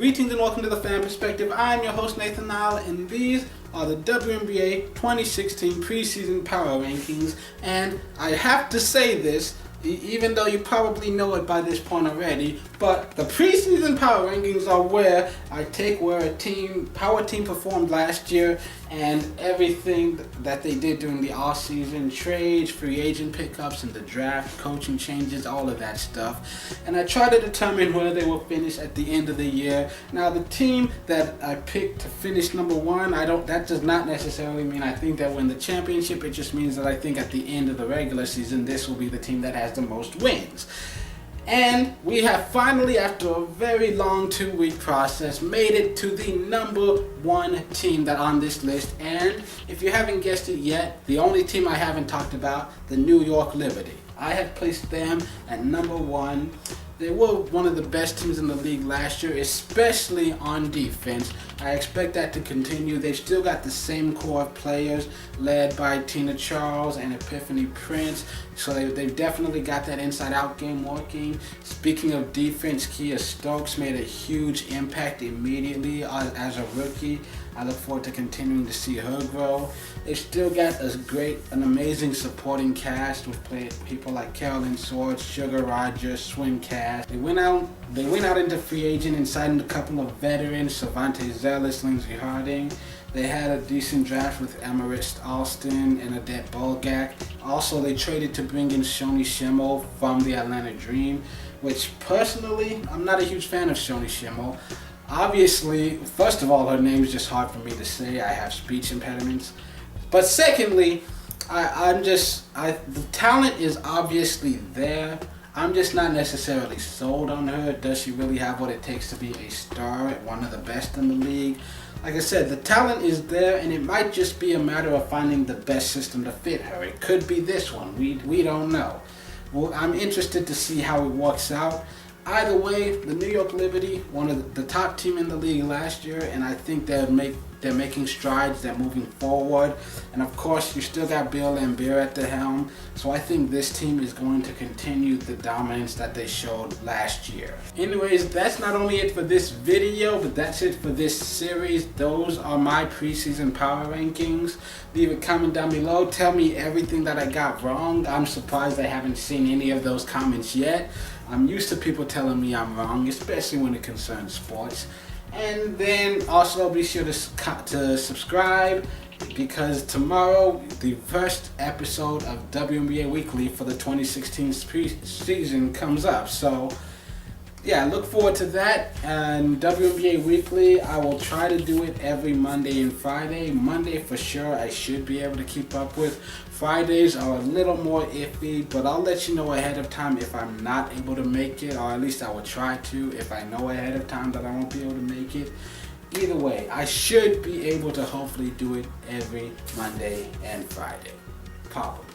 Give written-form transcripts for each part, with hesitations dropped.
Greetings and welcome to the Fan Perspective. I'm your host Nathan Nile, and these are the WNBA 2016 preseason power rankings. And I have to say this, even though you probably know it by this point already, but the preseason power rankings are where I take where how a team performed last year and everything that they did during the offseason, trades, free agent pickups, and the draft, coaching changes, all of that stuff. And I try to determine where they will finish at the end of the year. Now, the team that I picked to finish number one, that does not necessarily mean I think they'll win the championship. It just means that I think at the end of the regular season, this will be the team that has the most wins. And we have finally, after a very long 2-week process, made it to the number one team that on this list. And if you haven't guessed it yet, the only team I haven't talked about, the New York Liberty. I have placed them at number one. They were one of the best teams in the league last year, especially on defense. I expect that to continue. They've still got the same core of players led by Tina Charles and Epiphanny Prince. So they've definitely got that inside-out game working. Speaking of defense, Kiah Stokes made a huge impact immediately as a rookie. I look forward to continuing to see her grow. They've still got an amazing supporting cast with people like Carolyn Swords, Rodgers, Swin Cash. They went out into free agent and signed a couple of veterans, Shavonte, Zellous, Lindsey. They had a decent draft with Ameryst, Alston, and Aldet, Bulgak. Also, they traded to bring in Schoni Schimmel from the Atlanta Dream, which personally, I'm not a huge fan of Schoni Schimmel. Obviously, first of all, her name is just hard for me to say. I have speech impediments. But secondly, the talent is obviously there. I'm just not necessarily sold on her. Does she really have what it takes to be a star, one of the best in the league? Like I said, the talent is there, and it might just be a matter of finding the best system to fit her. It could be this one. We don't know. Well, I'm interested to see how it works out. Either way, the New York Liberty, one of the top team in the league last year, and I think they're making strides, they're moving forward. And of course, you still got Lambier at the helm, so I think this team is going to continue the dominance that they showed last year. Anyways, that's not only it for this video, but that's it for this series. Those are my preseason power rankings. Leave a comment down below. Tell me everything that I got wrong. I'm surprised I haven't seen any of those comments yet. I'm used to people telling me I'm wrong, especially when it concerns sports. And then also be sure to subscribe, because tomorrow the first episode of WNBA Weekly for the 2016 season comes up. So yeah, look forward to that. And WNBA Weekly, I will try to do it every Monday and Friday. Monday for sure I should be able to keep up with. Fridays are a little more iffy, but I'll let you know ahead of time if I'm not able to make it, or at least I will try to if I know ahead of time that I won't be able to make it. Either way, I should be able to hopefully do it every Monday and Friday, probably.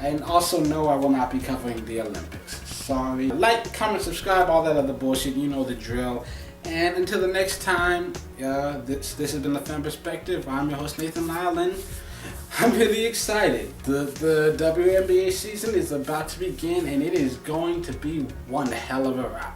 And also no, I will not be covering the Olympics. Sorry. Like, comment, subscribe, all that other bullshit, you know the drill. And until the next time, this has been the Fan Perspective. I'm your host Nathan Nile, and I'm really excited. The WNBA season is about to begin, and it is going to be one hell of a ride.